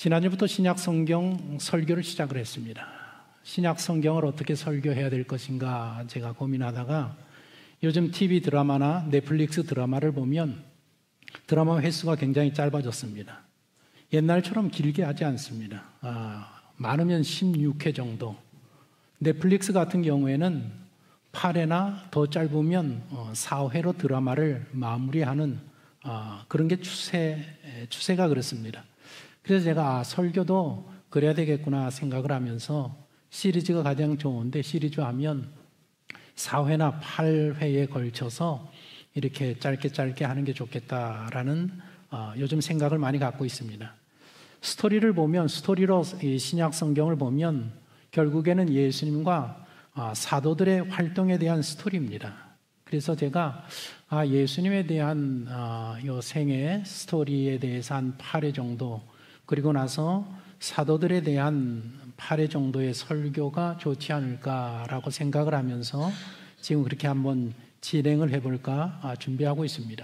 지난주부터 신약 성경 설교를 시작을 했습니다. 신약 성경을 어떻게 설교해야 될 것인가 제가 고민하다가 요즘 TV 드라마나 넷플릭스 드라마를 보면 드라마 횟수가 굉장히 짧아졌습니다. 옛날처럼 길게 하지 않습니다. 많으면 16회 정도. 넷플릭스 같은 경우에는 8회나 더 짧으면 4회로 드라마를 마무리하는 그런 게 추세가 그렇습니다. 그래서 제가 설교도 그래야 되겠구나 생각을 하면서 시리즈가 가장 좋은데 시리즈 하면 4회나 8회에 걸쳐서 이렇게 짧게 하는 게 좋겠다라는 요즘 생각을 많이 갖고 있습니다. 스토리로 이 신약 성경을 보면 결국에는 예수님과 사도들의 활동에 대한 스토리입니다. 그래서 제가 예수님에 대한 요 생애 스토리에 대해서 한 8회 정도, 그리고 나서 사도들에 대한 8회 정도의 설교가 좋지 않을까라고 생각을 하면서 지금 그렇게 한번 진행을 해볼까 준비하고 있습니다.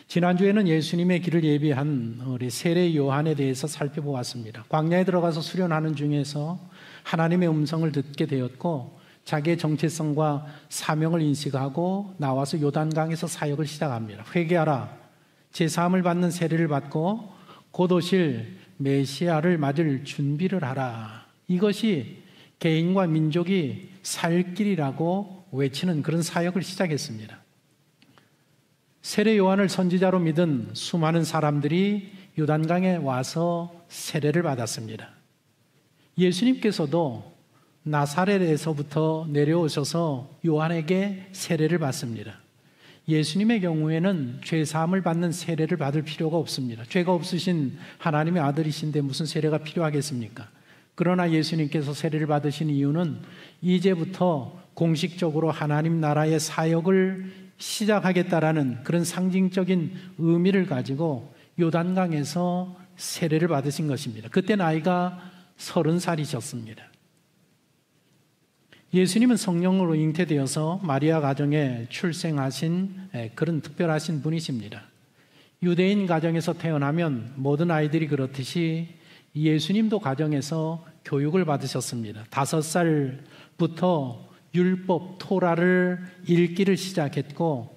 지난주에는 예수님의 길을 예비한 우리 세례 요한에 대해서 살펴보았습니다. 광야에 들어가서 수련하는 중에서 하나님의 음성을 듣게 되었고 자기의 정체성과 사명을 인식하고 나와서 요단강에서 사역을 시작합니다. 회개하라, 제사함을 받는 세례를 받고 곧 오실 메시아를 맞을 준비를 하라. 이것이 개인과 민족이 살 길이라고 외치는 그런 사역을 시작했습니다. 세례 요한을 선지자로 믿은 수많은 사람들이 요단강에 와서 세례를 받았습니다. 예수님께서도 나사렛에서부터 내려오셔서 요한에게 세례를 받습니다. 예수님의 경우에는 죄사함을 받는 세례를 받을 필요가 없습니다. 죄가 없으신 하나님의 아들이신데 무슨 세례가 필요하겠습니까? 그러나 예수님께서 세례를 받으신 이유는 이제부터 공식적으로 하나님 나라의 사역을 시작하겠다라는 그런 상징적인 의미를 가지고 요단강에서 세례를 받으신 것입니다. 그때 나이가 30살이셨습니다. 예수님은 성령으로 잉태되어서 마리아 가정에 출생하신 그런 특별하신 분이십니다. 유대인 가정에서 태어나면 모든 아이들이 그렇듯이 예수님도 가정에서 교육을 받으셨습니다. 5살부터 율법 토라를 읽기를 시작했고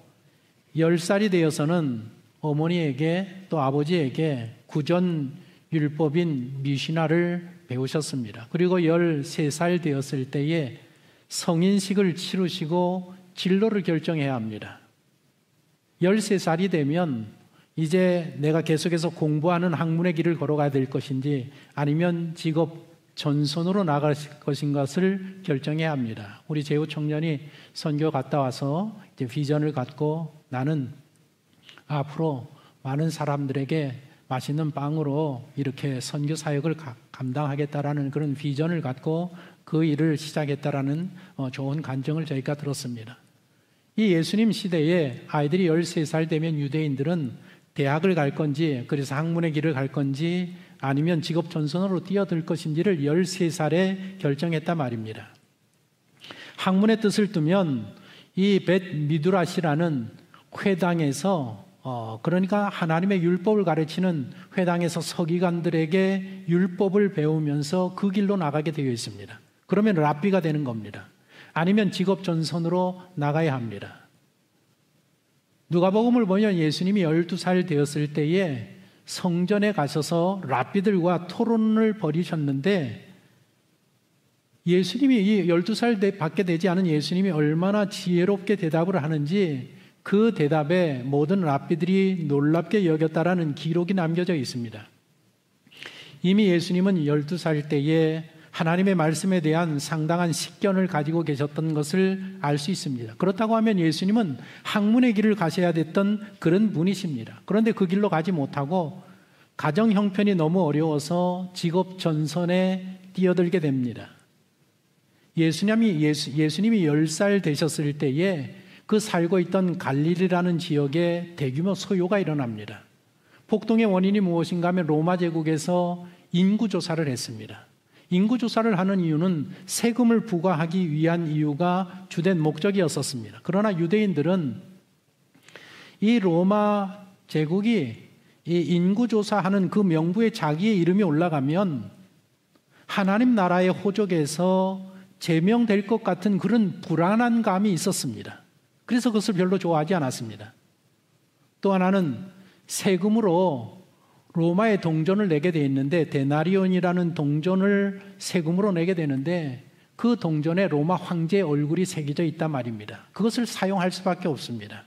10살이 되어서는 어머니에게 또 아버지에게 구전 율법인 미시나를 배우셨습니다. 그리고 13살 되었을 때에 성인식을 치르시고 진로를 결정해야 합니다. 13살이 되면 이제 내가 계속해서 공부하는 학문의 길을 걸어가야 될 것인지 아니면 직업 전선으로 나갈 것인 것을 결정해야 합니다. 우리 재우 청년이 선교 갔다 와서 이제 비전을 갖고 나는 앞으로 많은 사람들에게 맛있는 빵으로 이렇게 선교 사역을 감당하겠다라는 그런 비전을 갖고 그 일을 시작했다라는 좋은 간증을 저희가 들었습니다. 이 예수님 시대에 아이들이 13살 되면 유대인들은 대학을 갈 건지 그래서 학문의 길을 갈 건지 아니면 직업 전선으로 뛰어들 것인지를 13살에 결정했단 말입니다. 학문의 뜻을 두면 이 벳 미드라시라는 회당에서 그러니까 하나님의 율법을 가르치는 회당에서 서기관들에게 율법을 배우면서 그 길로 나가게 되어 있습니다. 그러면 랍비가 되는 겁니다. 아니면 직업 전선으로 나가야 합니다. 누가복음을 보면 예수님이 12살 되었을 때에 성전에 가셔서 랍비들과 토론을 벌이셨는데 예수님이 이 12살 밖에 되지 않은 예수님이 얼마나 지혜롭게 대답을 하는지 그 대답에 모든 랍비들이 놀랍게 여겼다라는 기록이 남겨져 있습니다. 이미 예수님은 12살 때에 하나님의 말씀에 대한 상당한 식견을 가지고 계셨던 것을 알 수 있습니다. 그렇다고 하면 예수님은 학문의 길을 가셔야 됐던 그런 분이십니다. 그런데 그 길로 가지 못하고 가정 형편이 너무 어려워서 직업 전선에 뛰어들게 됩니다. 예수님이 10살 되셨을 때에 그 살고 있던 갈릴리라는 지역에 대규모 소요가 일어납니다. 폭동의 원인이 무엇인가 하면 로마 제국에서 인구조사를 했습니다. 인구조사를 하는 이유는 세금을 부과하기 위한 이유가 주된 목적이었었습니다. 그러나 유대인들은 이 로마 제국이 이 인구조사하는 그 명부에 자기의 이름이 올라가면 하나님 나라의 호적에서 제명될 것 같은 그런 불안한 감이 있었습니다. 그래서 그것을 별로 좋아하지 않았습니다. 또 하나는 세금으로 로마의 동전을 내게 돼 있는데, 데나리온이라는 동전을 세금으로 내게 되는데 그 동전에 로마 황제의 얼굴이 새겨져 있단 말입니다. 그것을 사용할 수밖에 없습니다.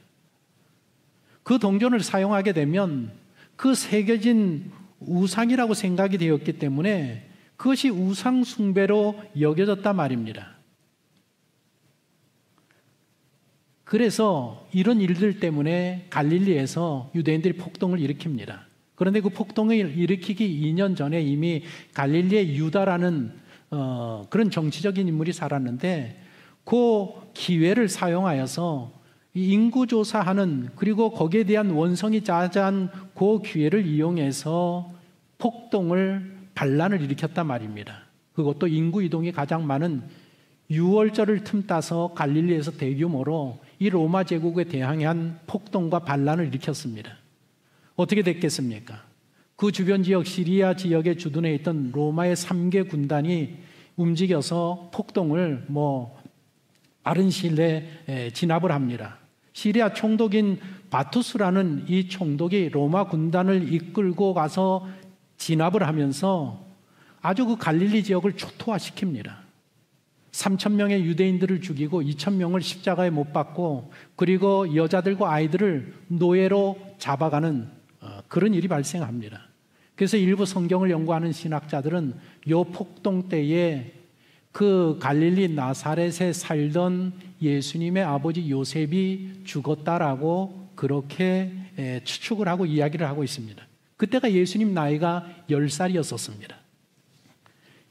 그 동전을 사용하게 되면 그 새겨진 우상이라고 생각이 되었기 때문에 그것이 우상 숭배로 여겨졌단 말입니다. 그래서 이런 일들 때문에 갈릴리에서 유대인들이 폭동을 일으킵니다. 그런데 그 폭동을 일으키기 2년 전에 이미 갈릴리의 유다라는 그런 정치적인 인물이 살았는데, 그 기회를 사용하여서 인구조사하는, 그리고 거기에 대한 원성이 자자한 그 기회를 이용해서 폭동을, 반란을 일으켰단 말입니다. 그것도 인구 이동이 가장 많은 6월절을 틈타서 갈릴리에서 대규모로 이 로마 제국에 대항한 폭동과 반란을 일으켰습니다. 어떻게 됐겠습니까? 그 주변 지역, 시리아 지역에 주둔해 있던 로마의 3개 군단이 움직여서 폭동을 빠른 시일 내에 진압을 합니다. 시리아 총독인 바투스라는 이 총독이 로마 군단을 이끌고 가서 진압을 하면서 아주 그 갈릴리 지역을 초토화시킵니다. 3,000명의 유대인들을 죽이고 2,000명을 십자가에 못 박고, 그리고 여자들과 아이들을 노예로 잡아가는 그런 일이 발생합니다. 그래서 일부 성경을 연구하는 신학자들은 이 폭동 때에 그 갈릴리 나사렛에 살던 예수님의 아버지 요셉이 죽었다라고 그렇게 추측을 하고 이야기를 하고 있습니다. 그때가 예수님 나이가 10살이었었습니다.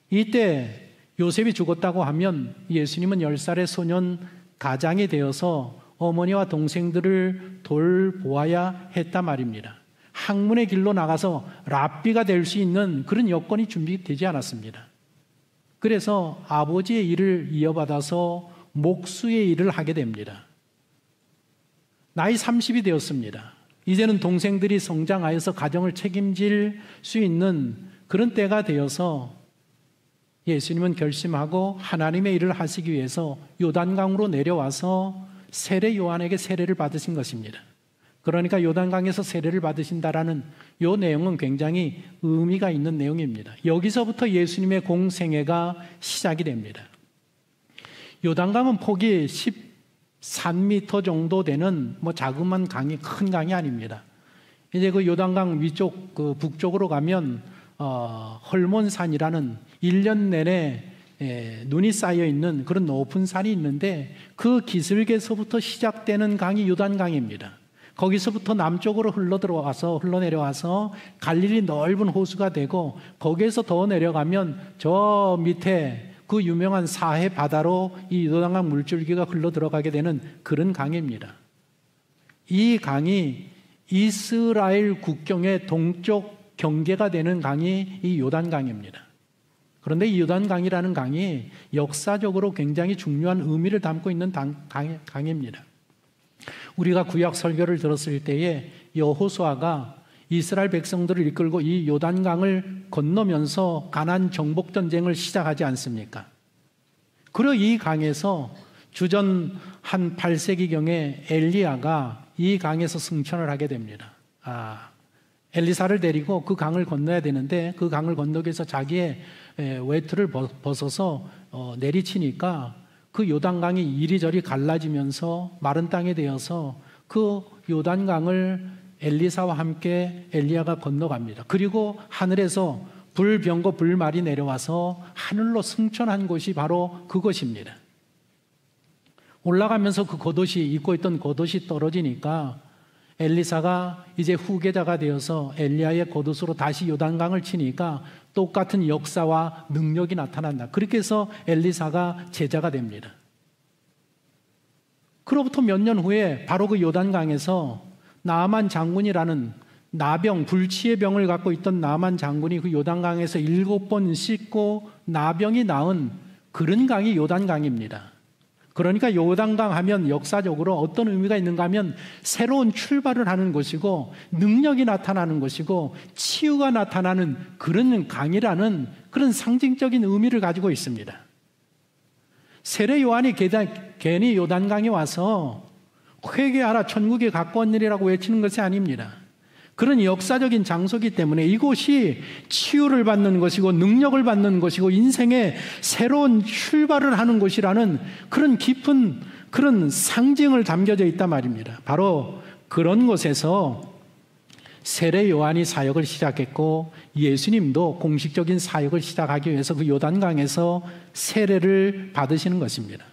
이때 요셉이 죽었다고 하면 예수님은 10살의 소년 가장이 되어서 어머니와 동생들을 돌보아야 했단 말입니다. 학문의 길로 나가서 랍비가 될 수 있는 그런 여건이 준비되지 않았습니다. 그래서 아버지의 일을 이어받아서 목수의 일을 하게 됩니다. 나이 30이 되었습니다. 이제는 동생들이 성장하여서 가정을 책임질 수 있는 그런 때가 되어서 예수님은 결심하고 하나님의 일을 하시기 위해서 요단강으로 내려와서 세례 요한에게 세례를 받으신 것입니다. 그러니까 요단강에서 세례를 받으신다라는 이 내용은 굉장히 의미가 있는 내용입니다. 여기서부터 예수님의 공생애가 시작이 됩니다. 요단강은 폭이 13m 정도 되는 자그마한 강이, 큰 강이 아닙니다. 이제 그 요단강 위쪽, 그 북쪽으로 가면 헐몬산이라는 1년 내내 눈이 쌓여 있는 그런 높은 산이 있는데, 그 기슭에서부터 시작되는 강이 요단강입니다. 거기서부터 남쪽으로 흘러내려와서 갈릴리 넓은 호수가 되고, 거기에서 더 내려가면 저 밑에 그 유명한 사해 바다로 이 요단강 물줄기가 흘러들어가게 되는 그런 강입니다. 이 강이 이스라엘 국경의 동쪽 경계가 되는 강이 이 요단강입니다. 그런데 이 요단강이라는 강이 역사적으로 굉장히 중요한 의미를 담고 있는 강입니다. 우리가 구약 설교를 들었을 때에 여호수아가 이스라엘 백성들을 이끌고 이 요단강을 건너면서 가나안 정복 전쟁을 시작하지 않습니까? 그리고 이 강에서 주전 한 8세기경에 엘리야가 이 강에서 승천을 하게 됩니다. 엘리사를 데리고 그 강을 건너야 되는데, 그 강을 건너기 위해서 자기의 외투를 벗어서 내리치니까 그 요단강이 이리저리 갈라지면서 마른 땅이 되어서 그 요단강을 엘리사와 함께 엘리야가 건너갑니다. 그리고 하늘에서 불병거 불말이 내려와서 하늘로 승천한 곳이 바로 그것입니다. 올라가면서 그 겉옷이, 입고 있던 겉옷이 떨어지니까 엘리사가 이제 후계자가 되어서 엘리야의 겉옷으로 다시 요단강을 치니까 똑같은 역사와 능력이 나타난다. 그렇게 해서 엘리사가 제자가 됩니다. 그로부터 몇 년 후에 바로 그 요단강에서 나아만 장군이라는 나병, 불치의 병을 갖고 있던 나아만 장군이 그 요단강에서 7번 씻고 나병이 나은 그런 강이 요단강입니다. 그러니까 요단강 하면 역사적으로 어떤 의미가 있는가 하면 새로운 출발을 하는 곳이고 능력이 나타나는 곳이고 치유가 나타나는 그런 강이라는 그런 상징적인 의미를 가지고 있습니다. 세례 요한이 괜히 요단강에 와서 회개하라 천국에 가까운 일이라고 외치는 것이 아닙니다. 그런 역사적인 장소이기 때문에 이곳이 치유를 받는 것이고 능력을 받는 것이고 인생의 새로운 출발을 하는 곳이라는 그런 깊은 그런 상징을 담겨져 있단 말입니다. 바로 그런 곳에서 세례 요한이 사역을 시작했고 예수님도 공식적인 사역을 시작하기 위해서 그 요단강에서 세례를 받으시는 것입니다.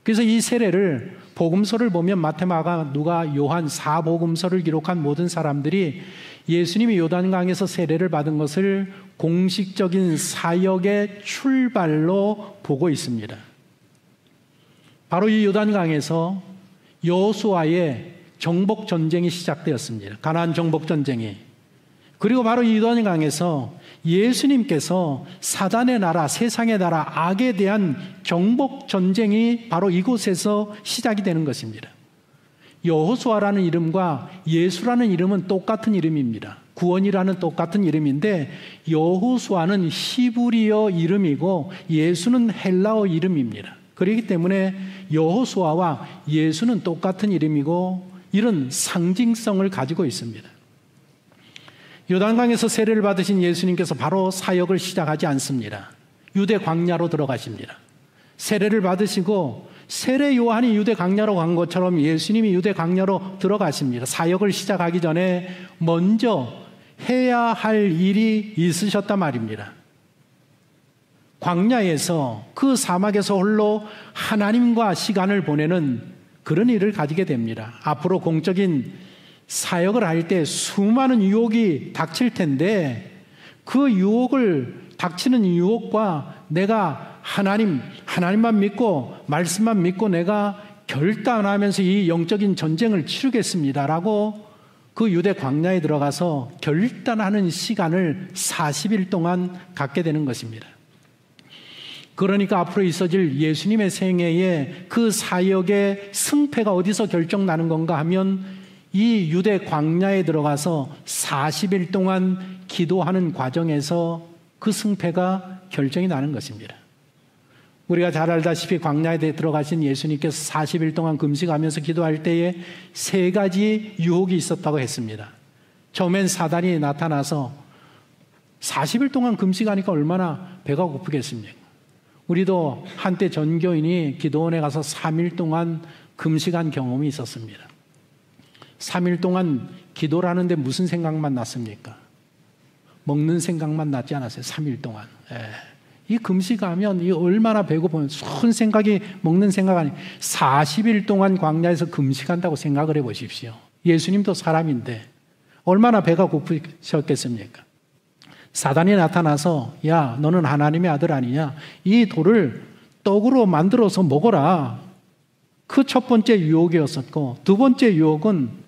그래서 이 세례를 복음서를 보면 마태, 마가, 누가, 요한 4복음서를 기록한 모든 사람들이 예수님이 요단강에서 세례를 받은 것을 공식적인 사역의 출발로 보고 있습니다. 바로 이 요단강에서 여호수아의 정복 전쟁이 시작되었습니다. 가나안 정복 전쟁이. 그리고 바로 이 요단강에서 예수님께서 사단의 나라, 세상의 나라, 악에 대한 정복 전쟁이 바로 이곳에서 시작이 되는 것입니다. 여호수아라는 이름과 예수라는 이름은 똑같은 이름입니다. 구원이라는 똑같은 이름인데 여호수아는 히브리어 이름이고 예수는 헬라어 이름입니다. 그렇기 때문에 여호수아와 예수는 똑같은 이름이고 이런 상징성을 가지고 있습니다. 요단강에서 세례를 받으신 예수님께서 바로 사역을 시작하지 않습니다. 유대 광야로 들어가십니다. 세례를 받으시고 세례 요한이 유대 광야로 간 것처럼 예수님이 유대 광야로 들어가십니다. 사역을 시작하기 전에 먼저 해야 할 일이 있으셨단 말입니다. 광야에서 그 사막에서 홀로 하나님과 시간을 보내는 그런 일을 가지게 됩니다. 앞으로 공적인 사역을 할 때 수많은 유혹이 닥칠 텐데 그 유혹을 닥치는 유혹과 내가 하나님만 믿고 말씀만 믿고 내가 결단하면서 이 영적인 전쟁을 치르겠습니다라고 그 유대 광야에 들어가서 결단하는 시간을 40일 동안 갖게 되는 것입니다. 그러니까 앞으로 있어질 예수님의 생애에 그 사역의 승패가 어디서 결정나는 건가 하면 이 유대 광야에 들어가서 40일 동안 기도하는 과정에서 그 승패가 결정이 나는 것입니다. 우리가 잘 알다시피 광야에 들어가신 예수님께서 40일 동안 금식하면서 기도할 때에 3가지 유혹이 있었다고 했습니다. 처음엔 사단이 나타나서 40일 동안 금식하니까 얼마나 배가 고프겠습니까? 우리도 한때 전교인이 기도원에 가서 3일 동안 금식한 경험이 있었습니다. 3일 동안 기도를 하는데 무슨 생각만 났습니까? 먹는 생각만 났지 않았어요. 3일 동안. 이 금식하면 이 얼마나 배고프면 순 생각이 먹는 생각 아니 40일 동안 광야에서 금식한다고 생각을 해보십시오. 예수님도 사람인데 얼마나 배가 고프셨겠습니까? 사단이 나타나서 야 너는 하나님의 아들 아니냐? 이 돌을 떡으로 만들어서 먹어라. 그 첫 번째 유혹이었었고 두 번째 유혹은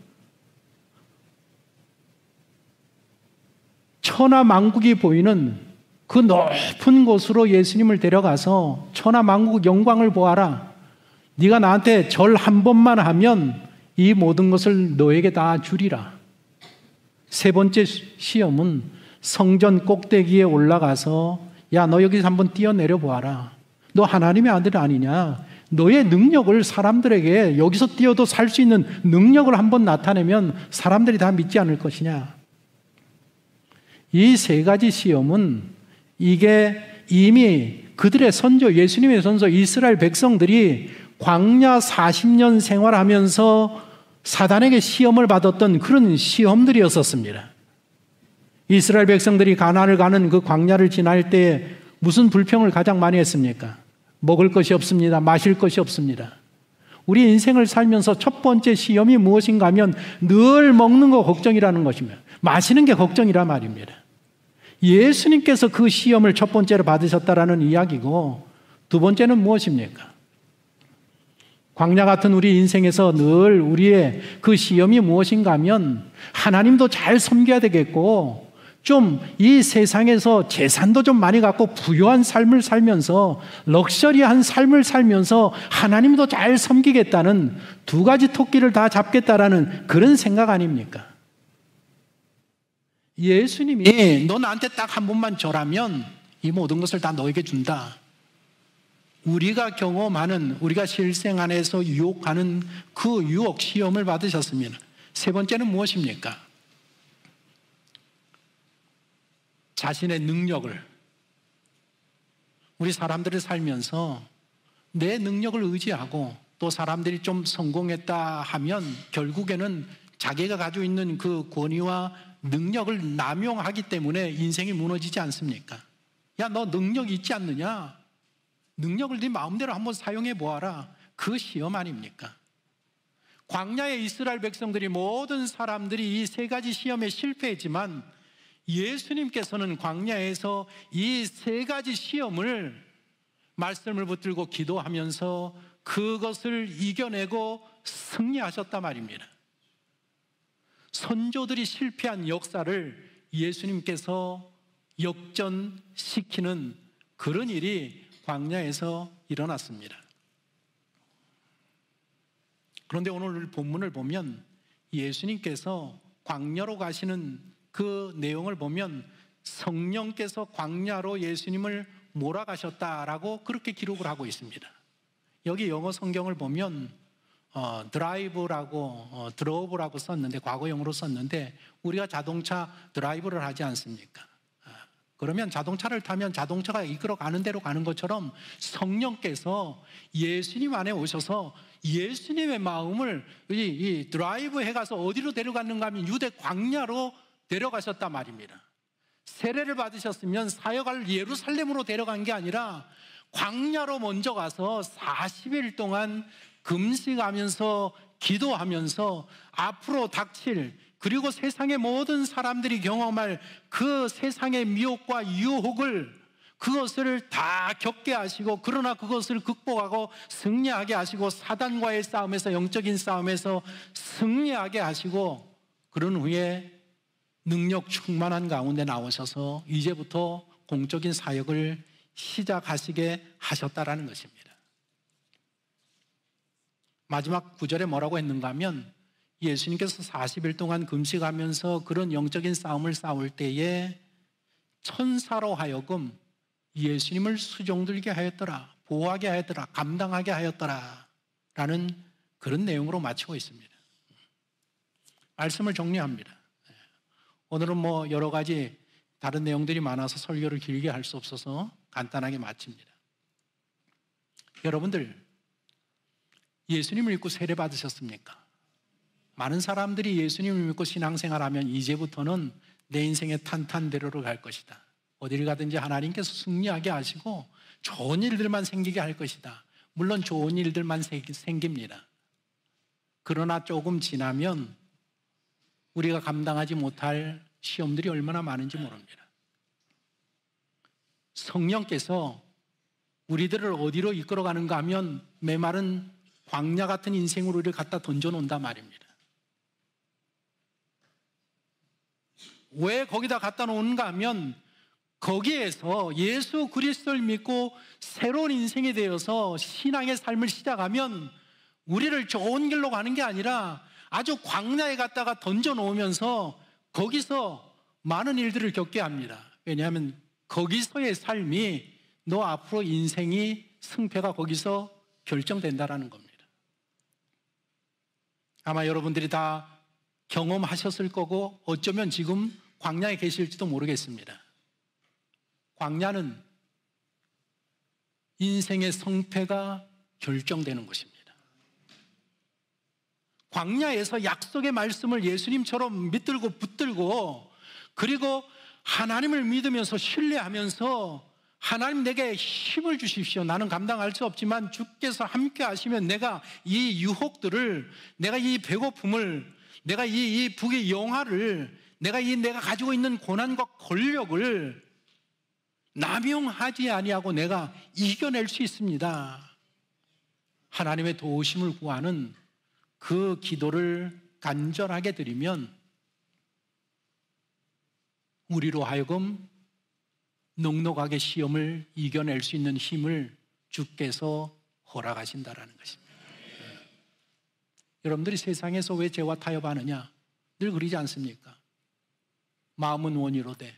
천하만국이 보이는 그 높은 곳으로 예수님을 데려가서 천하만국 영광을 보아라. 네가 나한테 절 한 번만 하면 이 모든 것을 너에게 다 주리라. 세 번째 시험은 성전 꼭대기에 올라가서 야 너 여기서 한번 뛰어내려 보아라. 너 하나님의 아들 아니냐? 너의 능력을 사람들에게 여기서 뛰어도 살 수 있는 능력을 한번 나타내면 사람들이 다 믿지 않을 것이냐? 이 3가지 시험은 이게 이미 그들의 선조, 예수님의 선조 이스라엘 백성들이 광야 40년 생활하면서 사단에게 시험을 받았던 그런 시험들이었었습니다. 이스라엘 백성들이 가나안을 가는 그 광야를 지날 때 무슨 불평을 가장 많이 했습니까? 먹을 것이 없습니다. 마실 것이 없습니다. 우리 인생을 살면서 첫 번째 시험이 무엇인가 하면 늘 먹는 거 걱정이라는 것입니다. 마시는 게 걱정이란 말입니다. 예수님께서 그 시험을 첫 번째로 받으셨다라는 이야기고 두 번째는 무엇입니까? 광야 같은 우리 인생에서 늘 우리의 그 시험이 무엇인가 하면 하나님도 잘 섬겨야 되겠고 좀 이 세상에서 재산도 좀 많이 갖고 부유한 삶을 살면서 럭셔리한 삶을 살면서 하나님도 잘 섬기겠다는 두 가지 토끼를 다 잡겠다라는 그런 생각 아닙니까? 예수님이 너 나한테 딱 한 번만 절하면 이 모든 것을 다 너에게 준다. 우리가 경험하는, 우리가 실생 안에서 유혹하는 그 유혹 시험을 받으셨습니다. 세 번째는 무엇입니까? 자신의 능력을, 우리 사람들을 살면서 내 능력을 의지하고 또 사람들이 좀 성공했다 하면 결국에는 자기가 가지고 있는 그 권위와 능력을 남용하기 때문에 인생이 무너지지 않습니까? 야, 너 능력 있지 않느냐? 능력을 네 마음대로 한번 사용해 보아라. 그 시험 아닙니까? 광야의 이스라엘 백성들이, 모든 사람들이 이 세 가지 시험에 실패했지만 예수님께서는 광야에서 이 세 가지 시험을 말씀을 붙들고 기도하면서 그것을 이겨내고 승리하셨단 말입니다. 선조들이 실패한 역사를 예수님께서 역전시키는 그런 일이 광야에서 일어났습니다. 그런데 오늘 본문을 보면 예수님께서 광야로 가시는 그 내용을 보면 성령께서 광야로 예수님을 몰아가셨다라고 그렇게 기록을 하고 있습니다. 여기 영어 성경을 보면 드라이브라고 드로브라고 썼는데, 과거형으로 썼는데, 우리가 자동차 드라이브를 하지 않습니까? 그러면 자동차를 타면 자동차가 이끌어 가는 대로 가는 것처럼 성령께서 예수님 안에 오셔서 예수님의 마음을 이 드라이브 해가서 어디로 데려갔는가 하면 유대 광야로 데려가셨단 말입니다. 세례를 받으셨으면 사역할 예루살렘으로 데려간 게 아니라 광야로 먼저 가서 40일 동안 금식하면서 기도하면서 앞으로 닥칠, 그리고 세상의 모든 사람들이 경험할 그 세상의 미혹과 유혹을, 그것을 다 겪게 하시고, 그러나 그것을 극복하고 승리하게 하시고, 사단과의 싸움에서, 영적인 싸움에서 승리하게 하시고, 그런 후에 능력 충만한 가운데 나오셔서 이제부터 공적인 사역을 시작하시게 하셨다라는 것입니다. 마지막 구절에 뭐라고 했는가 하면, 예수님께서 40일 동안 금식하면서 그런 영적인 싸움을 싸울 때에 천사로 하여금 예수님을 수종들게 하였더라, 보호하게 하였더라, 감당하게 하였더라 라는 그런 내용으로 마치고 있습니다. 말씀을 정리합니다. 오늘은 여러 가지 다른 내용들이 많아서 설교를 길게 할 수 없어서 간단하게 마칩니다. 여러분들, 예수님을 믿고 세례 받으셨습니까? 많은 사람들이 예수님을 믿고 신앙생활하면 이제부터는 내 인생의 탄탄대로로 갈 것이다, 어디를 가든지 하나님께서 승리하게 하시고 좋은 일들만 생기게 할 것이다. 물론 좋은 일들만 생깁니다. 그러나 조금 지나면 우리가 감당하지 못할 시험들이 얼마나 많은지 모릅니다. 성령께서 우리들을 어디로 이끌어가는가 하면 메마른 광야 같은 인생으로 우리를 갖다 던져놓는단 말입니다. 왜 거기다 갖다 놓는가 하면 거기에서 예수 그리스도를 믿고 새로운 인생이 되어서 신앙의 삶을 시작하면 우리를 좋은 길로 가는 게 아니라 아주 광야에 갖다가 던져놓으면서 거기서 많은 일들을 겪게 합니다. 왜냐하면 거기서의 삶이, 너 앞으로 인생이, 승패가 거기서 결정된다라는 겁니다. 아마 여러분들이 다 경험하셨을 거고 어쩌면 지금 광야에 계실지도 모르겠습니다. 광야는 인생의 성패가 결정되는 곳입니다. 광야에서 약속의 말씀을 예수님처럼 믿들고 붙들고, 그리고 하나님을 믿으면서 신뢰하면서, 하나님 내게 힘을 주십시오, 나는 감당할 수 없지만 주께서 함께 하시면 내가 이 유혹들을, 내가 이 배고픔을, 내가 이 북의 영화를, 내가 가지고 있는 고난과 권력을 남용하지 아니하고 내가 이겨낼 수 있습니다. 하나님의 도우심을 구하는 그 기도를 간절하게 드리면 우리로 하여금 넉넉하게 시험을 이겨낼 수 있는 힘을 주께서 허락하신다라는 것입니다. 여러분들이 세상에서 왜 죄와 타협하느냐? 늘 그러지 않습니까? 마음은 원이로되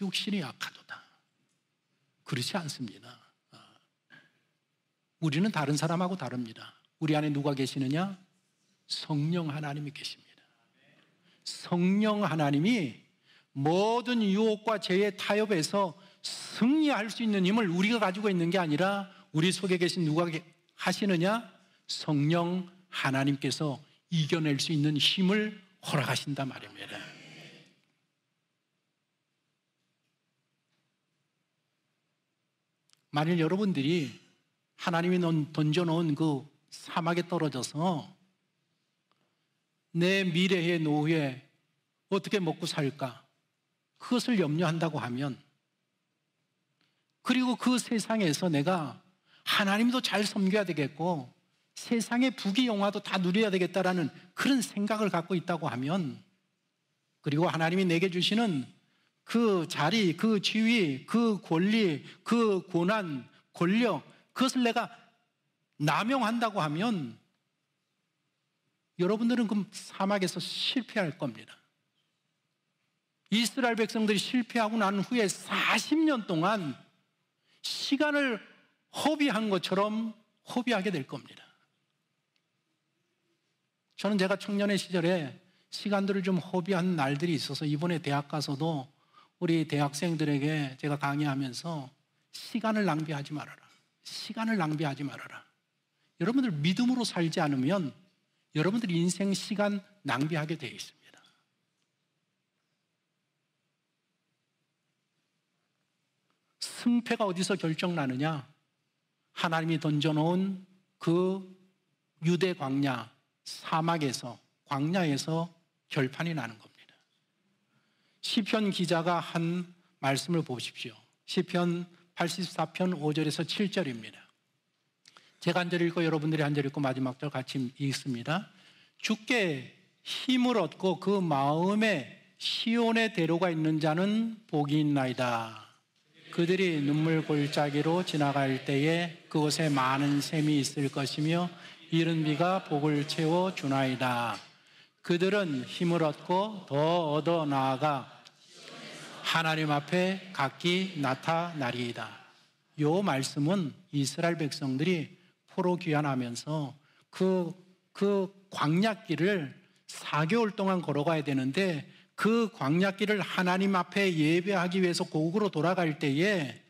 육신이 약하도다. 그렇지 않습니다. 우리는 다른 사람하고 다릅니다. 우리 안에 누가 계시느냐? 성령 하나님이 계십니다. 성령 하나님이 모든 유혹과 죄의 타협에서 승리할 수 있는 힘을 우리가 가지고 있는 게 아니라 우리 속에 계신 누가 하시느냐? 성령 하나님께서 이겨낼 수 있는 힘을 허락하신단 말입니다. 만일 여러분들이 하나님이 던져놓은 그 사막에 떨어져서 내 미래의 노후에 어떻게 먹고 살까? 그것을 염려한다고 하면, 그리고 그 세상에서 내가 하나님도 잘 섬겨야 되겠고 세상의 부귀영화도 다 누려야 되겠다라는 그런 생각을 갖고 있다고 하면, 그리고 하나님이 내게 주시는 그 자리, 그 지위, 그 권리, 그 고난, 권력, 그것을 내가 남용한다고 하면 여러분들은 그 사막에서 실패할 겁니다. 이스라엘 백성들이 실패하고 난 후에 40년 동안 시간을 허비한 것처럼 허비하게 될 겁니다. 저는 제가 청년의 시절에 시간들을 좀 허비한 날들이 있어서 이번에 대학 가서도 우리 대학생들에게 제가 강의하면서 시간을 낭비하지 말아라. 시간을 낭비하지 말아라. 여러분들 믿음으로 살지 않으면 여러분들 인생 시간 낭비하게 되어 있습니다. 승패가 어디서 결정나느냐? 하나님이 던져놓은 그 유대 광야, 사막에서, 광야에서 결판이 나는 겁니다. 시편 기자가 한 말씀을 보십시오. 시편 84편 5절에서 7절입니다. 제가 한 절 읽고 여러분들이 한 절 읽고 마지막 절 같이 읽습니다. 주께 힘을 얻고 그 마음에 시온의 대로가 있는 자는 복이 있나이다. 그들이 눈물 골짜기로 지나갈 때에 그곳에 많은 샘이 있을 것이며 이른 비가 복을 채워 주나이다. 그들은 힘을 얻고 더 얻어 나아가 하나님 앞에 각기 나타나리이다. 이 말씀은 이스라엘 백성들이 포로 귀환하면서 그 광야길을 4개월 동안 걸어가야 되는데 그 광야길을 하나님 앞에 예배하기 위해서 고국으로 돌아갈 때에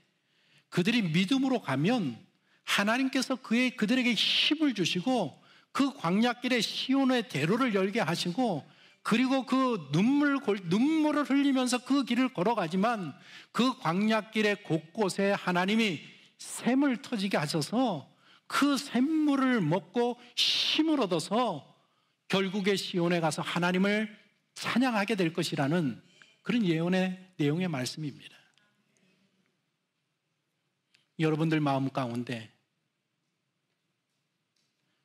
그들이 믿음으로 가면 하나님께서 그들에게 힘을 주시고 그 광야길에 시온의 대로를 열게 하시고, 그리고 그 눈물을 흘리면서 그 길을 걸어가지만 그 광야길의 곳곳에 하나님이 샘을 터지게 하셔서 그 샘물을 먹고 힘을 얻어서 결국에 시온에 가서 하나님을 찬양하게 될 것이라는 그런 예언의 내용의 말씀입니다. 여러분들 마음 가운데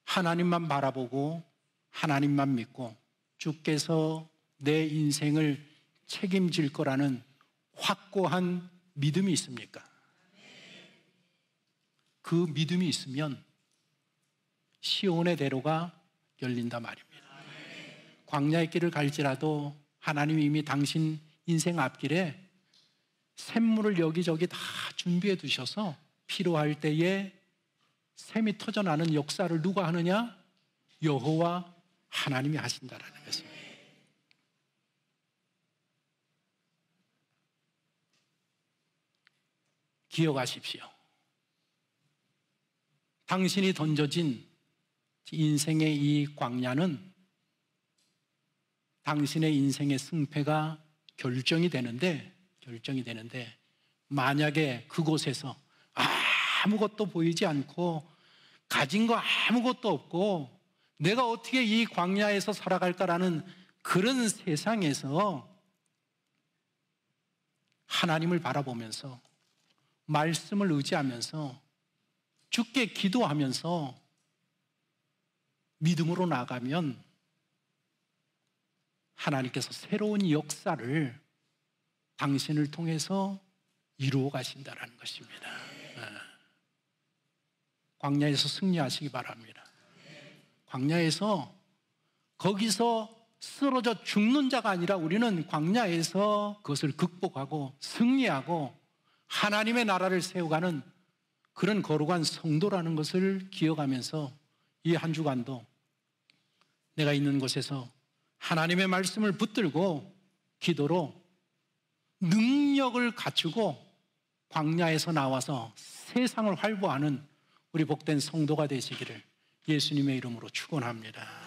하나님만 바라보고 하나님만 믿고 주께서 내 인생을 책임질 거라는 확고한 믿음이 있습니까? 그 믿음이 있으면 시온의 대로가 열린다 말입니다. 광야의 길을 갈지라도 하나님이 이미 당신 인생 앞길에 샘물을 여기저기 다 준비해 두셔서 필요할 때에 샘이 터져나는 역사를 누가 하느냐? 여호와 하나님이 하신다라는 것입니다. 기억하십시오. 당신이 던져진 인생의 이 광야는 당신의 인생의 승패가 결정이 되는데 만약에 그곳에서 아무것도 보이지 않고 가진 거 아무것도 없고 내가 어떻게 이 광야에서 살아갈까라는 그런 세상에서 하나님을 바라보면서 말씀을 의지하면서 주께 기도하면서 믿음으로 나가면 하나님께서 새로운 역사를 당신을 통해서 이루어 가신다는 것입니다. 광야에서 승리하시기 바랍니다. 광야에서 거기서 쓰러져 죽는 자가 아니라 우리는 광야에서 그것을 극복하고 승리하고 하나님의 나라를 세워가는 그런 거룩한 성도라는 것을 기억하면서 이 한 주간도 내가 있는 곳에서 하나님의 말씀을 붙들고 기도로 능력을 갖추고 광야에서 나와서 세상을 활보하는 우리 복된 성도가 되시기를 예수님의 이름으로 축원합니다.